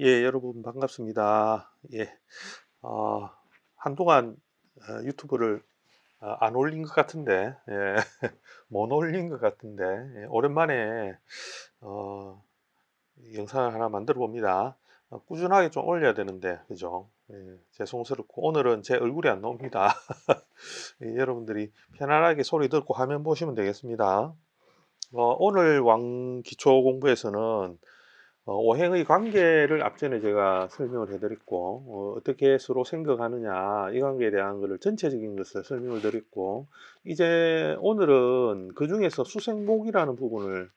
예, 여러분 반갑습니다. 예, 어, 한동안 유튜브를 안 올린 것 같은데, 예, 못 올린 것 같은데, 예, 오랜만에 어, 영상을 하나 만들어 봅니다. 꾸준하게 좀 올려야 되는데, 그죠? 예, 죄송스럽고 오늘은 제 얼굴이 안 나옵니다. 예, 여러분들이 편안하게 소리 듣고 화면 보시면 되겠습니다. 오늘 왕 기초 공부에서는 오행의 관계를 앞전에 제가 설명을 해드렸고, 어떻게 서로 생각하느냐, 이 관계에 대한 것을 전체적인 것을 설명을 드렸고, 이제 오늘은 그 중에서 수생목이라는 부분을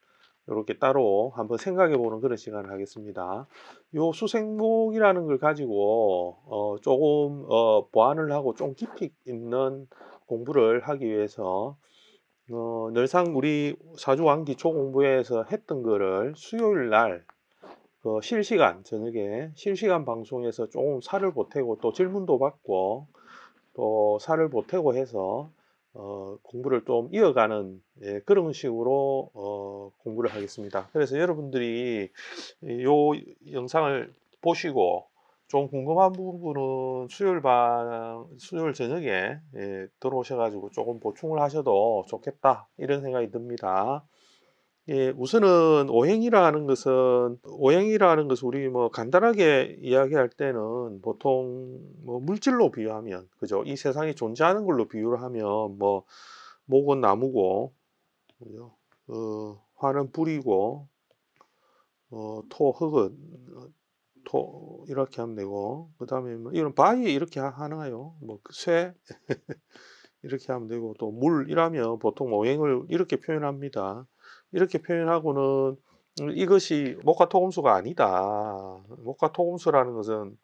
이렇게 따로 한번 생각해 보는 그런 시간을 하겠습니다. 요 수생목이라는 걸 가지고 조금 보완을 하고 좀 깊이 있는 공부를 하기 위해서 늘상 우리 사주왕 기초 공부에서 했던 거를 수요일 날 실시간 저녁에 실시간 방송에서 조금 살을 보태고 또 질문도 받고 또 살을 보태고 해서 공부를 좀 이어가는, 예, 그런 식으로 공부를 하겠습니다. 그래서 여러분들이 요 영상을 보시고 좀 궁금한 부분은 수요일 저녁에, 예, 들어오셔가지고 조금 보충을 하셔도 좋겠다 이런 생각이 듭니다. 예, 우선은 오행이라는 것은 우리 뭐 간단하게 이야기할 때는 보통 뭐 물질로 비유하면, 그죠? 이 세상에 존재하는 걸로 비유를 하면 뭐 목은 나무고, 그죠? 화는 불이고, 토 흙은 토 이렇게 하면 되고, 그다음에 뭐 이런 바위 이렇게 하나요? 쇠 이렇게 하면 되고, 또 물이라면 보통 오행을 이렇게 표현합니다. 이렇게 표현하고는 이것이 목화토금수가 아니다. 목화토금수라는 것은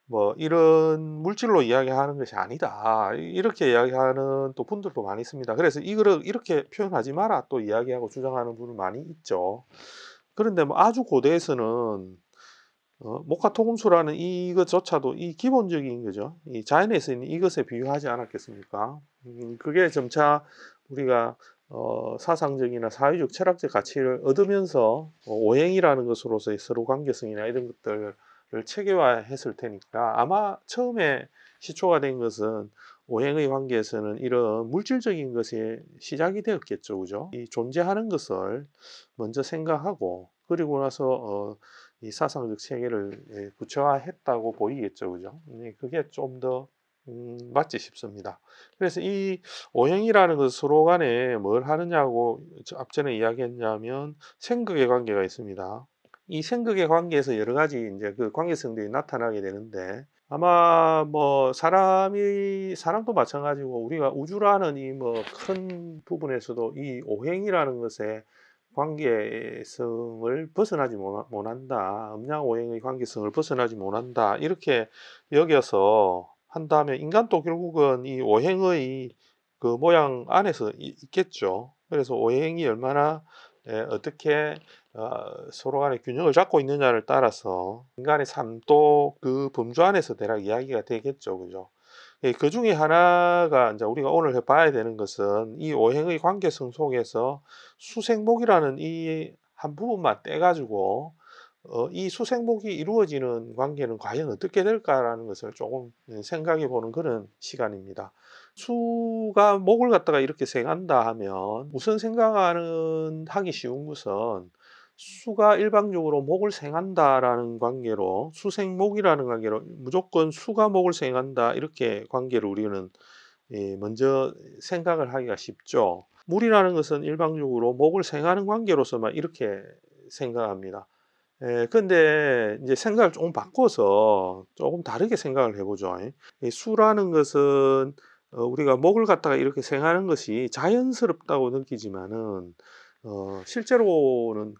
뭐 이런 물질로 이야기하는 것이 아니다. 이렇게 이야기하는 또 분들도 많이 있습니다. 그래서 이거를 이렇게 표현하지 마라 또 이야기하고 주장하는 분은 많이 있죠. 그런데 뭐 아주 고대에서는 목화토금수라는 이것조차도 이 기본적인 거죠. 이 자연에서 있는 이것에 비유하지 않았겠습니까? 그게 점차 우리가 사상적이나 사회적 철학적 가치를 얻으면서 오행이라는 것으로서의 서로 관계성이나 이런 것들을 체계화했을 테니까, 아마 처음에 시초가 된 것은 오행의 관계에서는 이런 물질적인 것이 시작이 되었겠죠. 그죠? 이 존재하는 것을 먼저 생각하고, 그리고 나서 이 사상적 체계를, 예, 구체화했다고 보이겠죠. 그죠? 네, 그게 좀 더 맞지 싶습니다. 그래서 이 오행이라는 것 서로 간에 뭘 하느냐고 앞전에 이야기했냐면 생극의 관계가 있습니다. 이 생극의 관계에서 여러 가지 이제 그 관계성들이 나타나게 되는데, 아마 뭐 사람도 마찬가지고 우리가 우주라는 이 뭐 큰 부분에서도 이 오행이라는 것에 관계성을 벗어나지 못한다. 음양오행의 관계성을 벗어나지 못한다. 이렇게 여겨서 한다면 인간도 결국은 이 오행의 그 모양 안에서 있겠죠. 그래서 오행이 얼마나, 어떻게 서로 간의 균형을 잡고 있느냐를 따라서 인간의 삶도 그 범주 안에서 대략 이야기가 되겠죠. 그죠? 예, 그 중에 하나가 이제 우리가 오늘 봐야 되는 것은 이 오행의 관계성 속에서 수생목이라는 이 한 부분만 떼가지고 이 수생목이 이루어지는 관계는 과연 어떻게 될까라는 것을 조금 생각해 보는 그런 시간입니다. 수가 목을 갖다가 이렇게 생한다 하면 우선 생각하는 하기 쉬운 것은 수가 일방적으로 목을 생한다라는 관계로, 수생목이라는 관계로 무조건 수가 목을 생한다 이렇게 관계를 우리는, 예, 먼저 생각을 하기가 쉽죠. 물이라는 것은 일방적으로 목을 생하는 관계로서만 이렇게 생각합니다. 예, 근데 이제 생각을 조금 바꿔서 조금 다르게 생각을 해보죠. 이 수라는 것은 우리가 목을 갖다가 이렇게 생하는 것이 자연스럽다고 느끼지만은 실제로는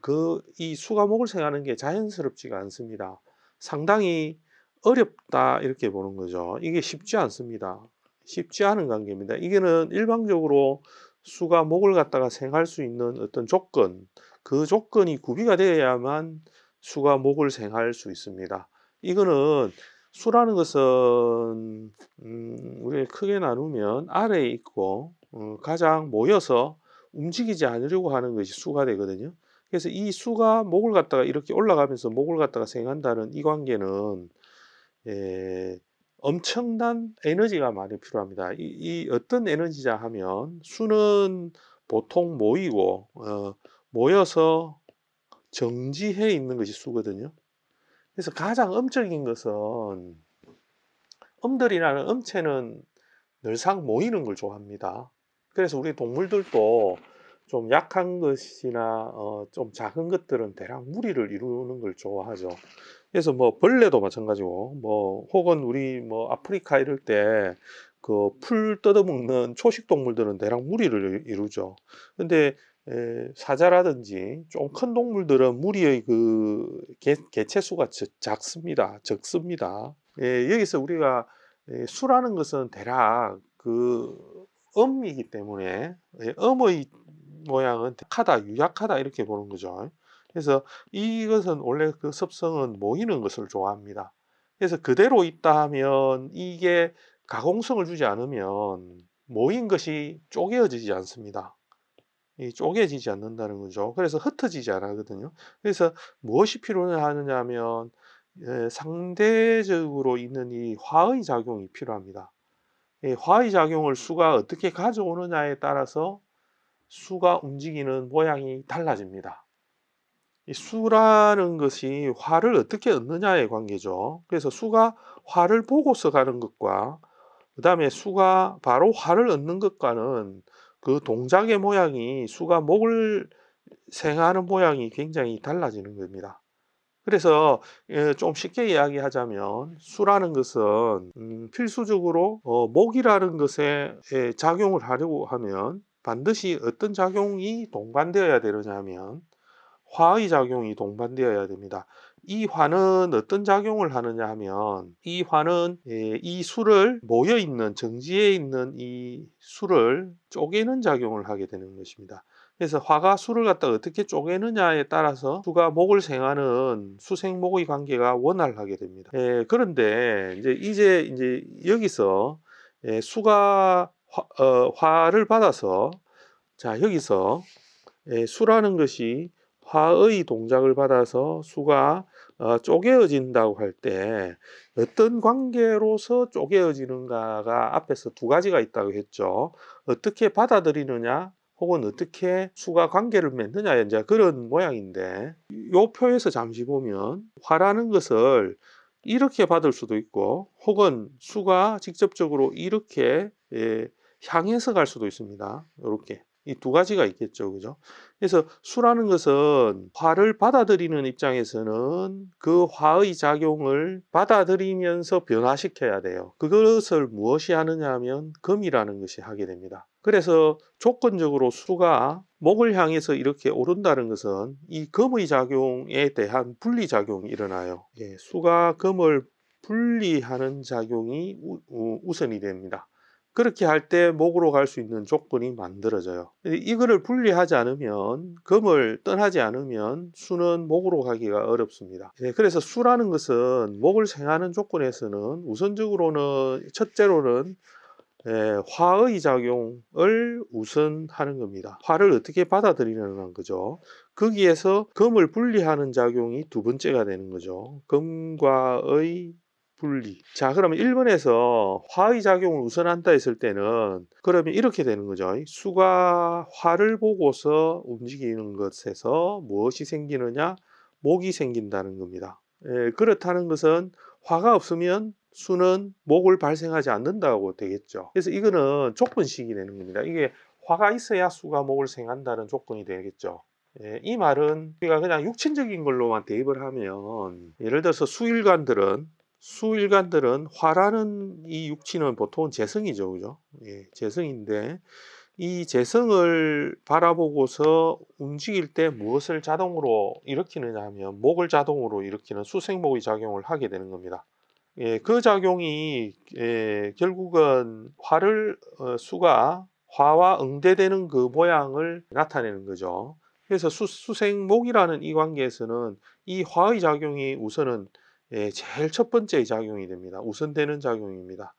이 수가 목을 생하는 게 자연스럽지가 않습니다. 상당히 어렵다 이렇게 보는 거죠. 이게 쉽지 않습니다. 쉽지 않은 관계입니다. 이게는 일방적으로 수가 목을 갖다가 생할 수 있는 어떤 조건, 그 조건이 구비가 되어야만 수가 목을 생할 수 있습니다. 이거는 수라는 것은 우리가 크게 나누면 아래에 있고 가장 모여서 움직이지 않으려고 하는 것이 수가 되거든요. 그래서 이 수가 목을 갖다가 이렇게 올라가면서 목을 갖다가 생한다는 이 관계는 예, 엄청난 에너지가 많이 필요합니다. 이 어떤 에너지자 하면 수는 보통 모이고 모여서 정지해 있는 것이 수거든요. 그래서 가장 음적인 것은 음들이라는 음체는 늘상 모이는 걸 좋아합니다. 그래서 우리 동물들도 좀 약한 것이나 좀 작은 것들은 대략 무리를 이루는 걸 좋아하죠. 그래서 뭐 벌레도 마찬가지고 뭐 혹은 우리 뭐 아프리카 이럴 때 그 풀 뜯어먹는 초식 동물들은 대략 무리를 이루죠. 근데 사자라든지 좀 큰 동물들은 무리의 그 개체 수가 작습니다. 적습니다. 여기서 우리가 수라는 것은 대략 그 음이기 때문에 음의 모양은 약하다, 유약하다 이렇게 보는 거죠. 그래서 이것은 원래 그 습성은 모이는 것을 좋아합니다. 그래서 그대로 있다 하면 이게 가공성을 주지 않으면 모인 것이 쪼개어지지 않습니다. 쪼개지지 않는다는 거죠. 그래서 흩어지지 않거든요. 그래서 무엇이 필요하느냐 하면 상대적으로 있는 이 화의 작용이 필요합니다. 이 화의 작용을 수가 어떻게 가져오느냐에 따라서 수가 움직이는 모양이 달라집니다. 이 수라는 것이 화를 어떻게 얻느냐의 관계죠. 그래서 수가 화를 보고서 가는 것과 그 다음에 수가 바로 화를 얻는 것과는 그 동작의 모양이 수가 목을 생하는 모양이 굉장히 달라지는 겁니다. 그래서 좀 쉽게 이야기하자면 수라는 것은 필수적으로 목이라는 것에 작용을 하려고 하면 반드시 어떤 작용이 동반되어야 되느냐 하면 화의 작용이 동반되어야 됩니다. 이 화는 어떤 작용을 하느냐 하면 이 화는 이 수를 모여 있는 정지해 있는 이 수를 쪼개는 작용을 하게 되는 것입니다. 그래서 화가 수를 갖다 어떻게 쪼개느냐에 따라서 수가 목을 생하는 수생목의 관계가 원활하게 됩니다. 그런데 이제 여기서 수가 화를 받아서 자 여기서 수라는 것이 화의 동작을 받아서 수가 쪼개어진다고 할 때 어떤 관계로서 쪼개어지는가가 앞에서 두 가지가 있다고 했죠. 어떻게 받아들이느냐 혹은 어떻게 수가 관계를 맺느냐 이제 그런 모양인데 이 표에서 잠시 보면 화라는 것을 이렇게 받을 수도 있고 혹은 수가 직접적으로 이렇게 향해서 갈 수도 있습니다. 이렇게 이 두 가지가 있겠죠, 그죠? 그래서 수라는 것은 화를 받아들이는 입장에서는 그 화의 작용을 받아들이면서 변화시켜야 돼요. 그것을 무엇이 하느냐 하면 금이라는 것이 하게 됩니다. 그래서 조건적으로 수가 목을 향해서 이렇게 오른다는 것은 이 금의 작용에 대한 분리작용이 일어나요. 수가 금을 분리하는 작용이 우선이 됩니다. 그렇게 할 때 목으로 갈 수 있는 조건이 만들어져요. 이거를 분리하지 않으면 금을 떠나지 않으면 수는 목으로 가기가 어렵습니다. 그래서 수라는 것은 목을 생하는 조건에서는 우선적으로는 첫째로는 화의 작용을 우선하는 겁니다. 화를 어떻게 받아들이는 거죠. 거기에서 금을 분리하는 작용이 두 번째가 되는 거죠. 금과의 분리. 자, 그러면 1번에서 화의 작용을 우선한다 했을 때는 그러면 이렇게 되는 거죠. 수가 화를 보고서 움직이는 것에서 무엇이 생기느냐? 목이 생긴다는 겁니다. 그렇다는 것은 화가 없으면 수는 목을 발생하지 않는다고 되겠죠. 그래서 이거는 조건식이 되는 겁니다. 이게 화가 있어야 수가 목을 생한다는 조건이 되겠죠. 이 말은 우리가 그냥 육친적인 걸로만 대입을 하면 예를 들어서 수일관들은 화라는 이 육친은 보통은 재성이죠. 그죠? 재성인데 이 재성을 바라보고서 움직일 때 무엇을 자동으로 일으키느냐 하면 목을 자동으로 일으키는 수생목의 작용을 하게 되는 겁니다. 그 작용이 결국은 수가 화와 응대되는 그 모양을 나타내는 거죠. 그래서 수생목이라는 이 관계에서는 이 화의 작용이 우선은 제일 첫 번째 작용이 됩니다. 우선되는 작용입니다.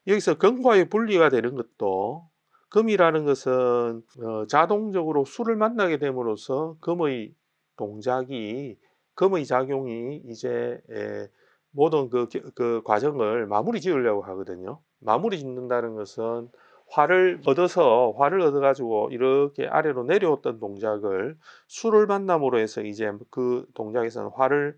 여기서 금과의 분리가 되는 것도 금이라는 것은 자동적으로 수를 만나게 됨으로써 금의 동작이 금의 작용이 이제 모든 그 과정을 마무리 지으려고 하거든요. 마무리 짓는다는 것은 활을 얻어 가지고 이렇게 아래로 내려왔던 동작을 수를 만남으로 해서 이제 그 동작에서는 활을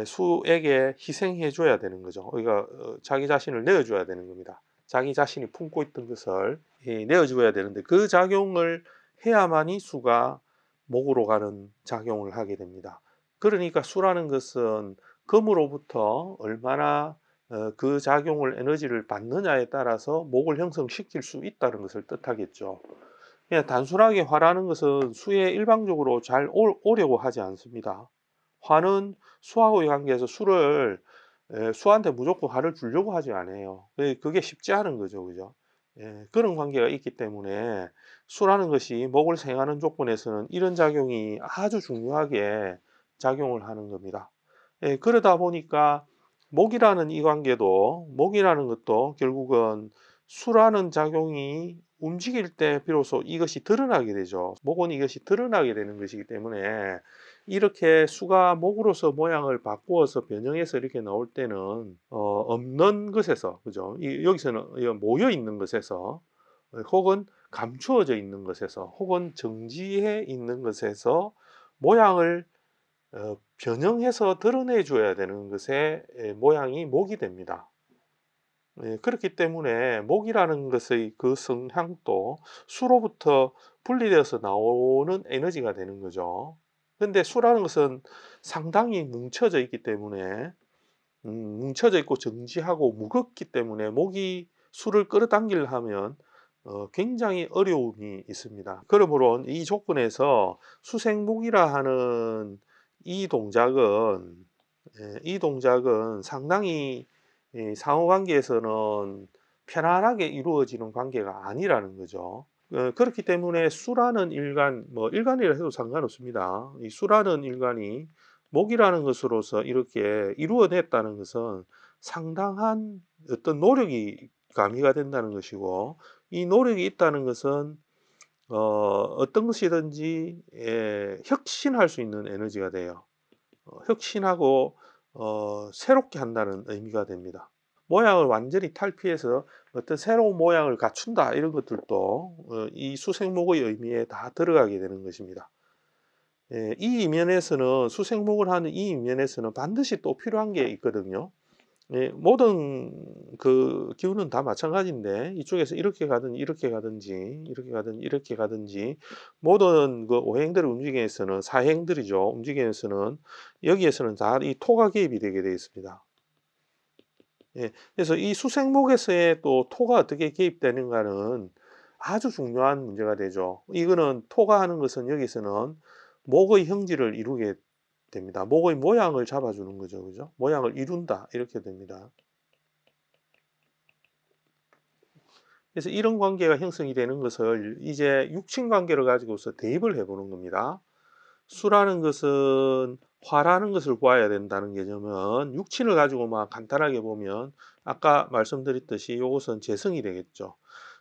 수에게 희생해 줘야 되는 거죠. 그러니까 자기 자신을 내어 줘야 되는 겁니다. 자기 자신이 품고 있던 것을 내어 줘야 되는데 그 작용을 해야만이 수가 목으로 가는 작용을 하게 됩니다. 그러니까 수라는 것은 금으로부터 얼마나 그 작용을 에너지를 받느냐에 따라서 목을 형성시킬 수 있다는 것을 뜻하겠죠. 그냥 단순하게 화라는 것은 수에 일방적으로 잘 오려고 하지 않습니다. 화는 수하고의 관계에서 수를 수한테 무조건 화를 주려고 하지 않아요. 그게 쉽지 않은 거죠. 그죠? 예, 그런 관계가 있기 때문에 수라는 것이 목을 생하는 조건에서는 이런 작용이 아주 중요하게 작용을 하는 겁니다. 예, 그러다 보니까 목이라는 것도 결국은 수라는 작용이 움직일 때 비로소 이것이 드러나게 되죠. 목은 이것이 드러나게 되는 것이기 때문에 이렇게 수가 목으로서 모양을 바꾸어서 변형해서 이렇게 나올 때는 없는 것에서, 그죠? 여기서는 모여 있는 것에서, 혹은 감추어져 있는 것에서, 혹은 정지해 있는 것에서 모양을 변형해서 드러내 줘야 되는 것의 모양이 목이 됩니다. 그렇기 때문에 목이라는 것의 그 성향도 수로부터 분리되어서 나오는 에너지가 되는 거죠. 근데 수라는 것은 상당히 뭉쳐져 있기 때문에 뭉쳐져 있고 정지하고 무겁기 때문에 목이 수를 끌어당기려 하면 굉장히 어려움이 있습니다. 그러므로 이 조건에서 수생목이라 하는 이 동작은 이 동작은 상당히 상호관계에서는 편안하게 이루어지는 관계가 아니라는 거죠. 그렇기 때문에 수라는 일간, 뭐 일간이라 해도 상관없습니다. 이 수라는 일간이 목이라는 것으로서 이렇게 이루어냈다는 것은 상당한 어떤 노력이 가미가 된다는 것이고, 이 노력이 있다는 것은 어떤 것이든지 혁신할 수 있는 에너지가 돼요. 혁신하고 새롭게 한다는 의미가 됩니다. 모양을 완전히 탈피해서 어떤 새로운 모양을 갖춘다, 이런 것들도 이 수생목의 의미에 다 들어가게 되는 것입니다. 이 이면에서는 수생목을 하는 이 이면에서는 반드시 또 필요한 게 있거든요. 모든 그 기운은 다 마찬가지인데 이쪽에서 이렇게 가든지 이렇게 가든지 이렇게 가든지 이렇게 가든지 모든 그 오행들의 움직임에서는 사행들이죠. 움직임에서는 여기에서는 다 이 토가 개입이 되게 되어 있습니다. 예, 그래서 이 수생목에서의 또 토가 어떻게 개입되는가는 아주 중요한 문제가 되죠. 이거는 토가 하는 것은 여기서는 목의 형질을 이루게 됩니다. 목의 모양을 잡아주는 거죠. 그죠? 모양을 이룬다. 이렇게 됩니다. 그래서 이런 관계가 형성이 되는 것을 이제 육친 관계를 가지고서 대입을 해보는 겁니다. 수라는 것은 화라는 것을 보아야 된다는 개념은 육친을 가지고만 간단하게 보면 아까 말씀드렸듯이 이것은 재성이 되겠죠.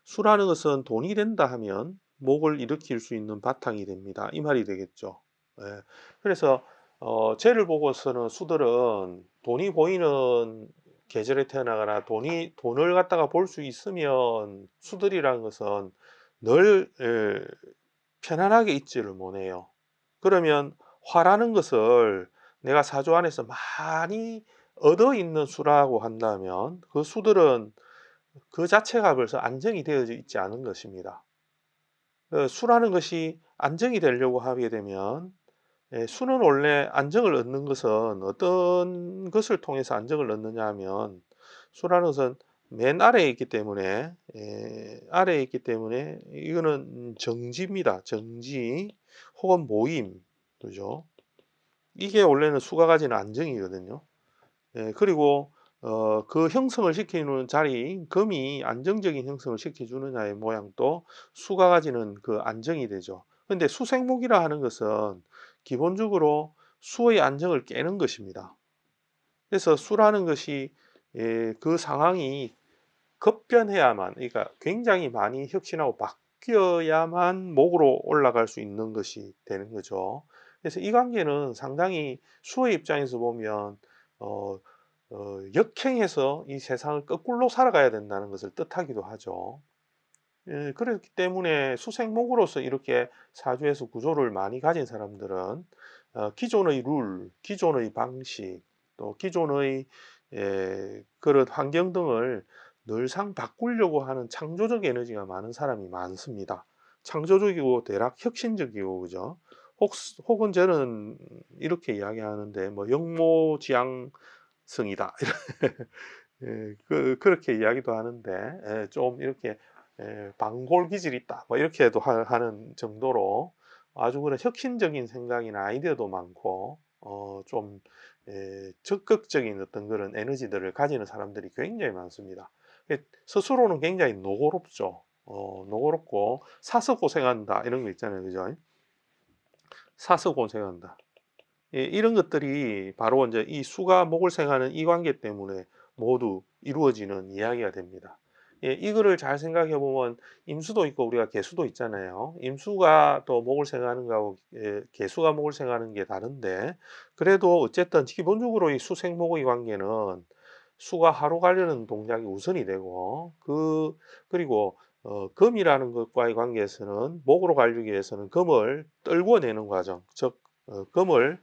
수라는 것은 돈이 된다 하면 목을 일으킬 수 있는 바탕이 됩니다. 이 말이 되겠죠. 예. 그래서 쟤를 보고서는 수들은 돈이 보이는 계절에 태어나거나 돈을 갖다가 볼 수 있으면 수들이라는 것은 늘 편안하게 있지를 못해요. 그러면 화라는 것을 내가 사주 안에서 많이 얻어 있는 수라고 한다면 그 수들은 그 자체가 벌써 안정이 되어 있지 않은 것입니다. 수라는 것이 안정이 되려고 하게 되면 수는 원래 안정을 얻는 것은 어떤 것을 통해서 안정을 얻느냐 하면 수라는 것은 맨 아래에 있기 때문에 아래에 있기 때문에 이거는 정지입니다. 정지 혹은 모임, 그죠? 이게 원래는 수가 가지는 안정이거든요. 그리고 그 형성을 시키는 자리, 금이 안정적인 형성을 시켜주느냐의 모양도 수가 가지는 그 안정이 되죠. 근데 수생목이라 하는 것은 기본적으로 수의 안정을 깨는 것입니다. 그래서 수라는 것이 그 상황이 급변해야만, 그러니까 굉장히 많이 혁신하고 바뀌어야만 목으로 올라갈 수 있는 것이 되는 거죠. 그래서 이 관계는 상당히 수의 입장에서 보면 어 역행해서 이 세상을 거꾸로 살아가야 된다는 것을 뜻하기도 하죠. 예, 그렇기 때문에 수생목으로서 이렇게 사주에서 구조를 많이 가진 사람들은 기존의 룰, 기존의 방식, 또 기존의 그런 환경 등을 늘상 바꾸려고 하는 창조적 에너지가 많은 사람이 많습니다. 창조적이고 대략 혁신적이고 그죠? 혹은 저는 이렇게 이야기하는데 뭐 영모지향성이다. 예, 그렇게 이야기도 하는데 좀 이렇게 방골 기질이 있다. 뭐 이렇게도 하는 정도로 아주 그런 혁신적인 생각이나 아이디어도 많고 좀 적극적인 어떤 그런 에너지들을 가지는 사람들이 굉장히 많습니다. 스스로는 굉장히 노고롭죠. 노고롭고 사서 고생한다 이런 거 있잖아요, 그죠? 사서 고생한다. 예, 이런 것들이 바로 이제 이 수가 목을 생하는 이 관계 때문에 모두 이루어지는 이야기가 됩니다. 예, 이거를 잘 생각해 보면 임수도 있고 우리가 개수도 있잖아요. 임수가 또 목을 생하는 거하고 개수가 목을 생하는 게 다른데 그래도 어쨌든 기본적으로 이 수생목의 관계는 수가 하루 가려는 동작이 우선이 되고 그리고 금이라는 것과의 관계에서는 목으로 가려기 위해서는 금을 떨궈내는 과정, 즉 금을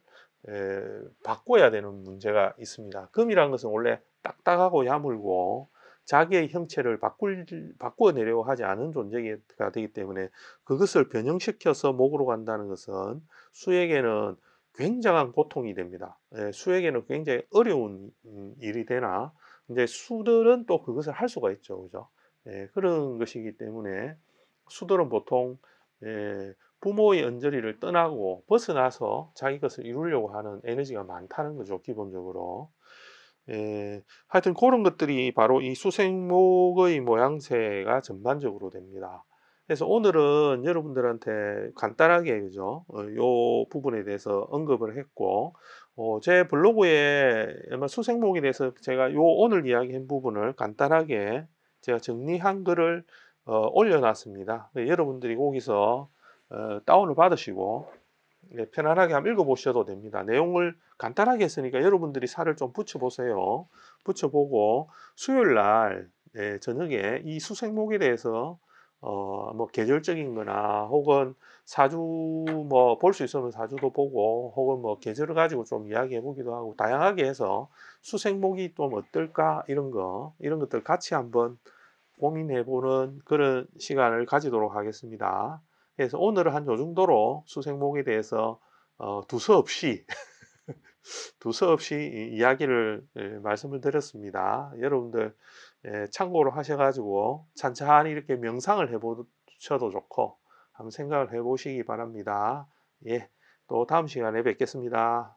바꿔야 되는 문제가 있습니다. 금이라는 것은 원래 딱딱하고 야물고 자기의 형체를 바꿔내려고 하지 않은 존재가 되기 때문에 그것을 변형시켜서 목으로 간다는 것은 수에게는 굉장한 고통이 됩니다. 수에게는 굉장히 어려운 일이 되나 이제 수들은 또 그것을 할 수가 있죠. 그죠? 그런 것이기 때문에 수들은 보통 부모의 언저리를 떠나고 벗어나서 자기 것을 이루려고 하는 에너지가 많다는 거죠, 기본적으로. 하여튼 그런 것들이 바로 이 수생목의 모양새가 전반적으로 됩니다. 그래서 오늘은 여러분들한테 간단하게 그죠? 요 부분에 대해서 언급을 했고 제 블로그에 아마 수생목에 대해서 제가 요 오늘 이야기한 부분을 간단하게 제가 정리한 글을 올려놨습니다. 여러분들이 거기서 다운을 받으시고 편안하게 한번 읽어보셔도 됩니다. 내용을 간단하게 했으니까 여러분들이 살을 좀 붙여보세요. 붙여보고 수요일 날 저녁에 이 수생목에 대해서 뭐 계절적인 거나 혹은 사주 뭐 볼 수 있으면 사주도 보고 혹은 뭐 계절을 가지고 좀 이야기해 보기도 하고 다양하게 해서 수생목이 좀 어떨까 이런 것들 같이 한번 고민해 보는 그런 시간을 가지도록 하겠습니다. 그래서 오늘은 한 요 정도로 수생목에 대해서 두서없이 두서없이 이야기를 말씀을 드렸습니다. 여러분들 참고로 하셔가지고 찬찬히 이렇게 명상을 해보셔도 좋고 한번 생각을 해보시기 바랍니다. 예, 또 다음 시간에 뵙겠습니다.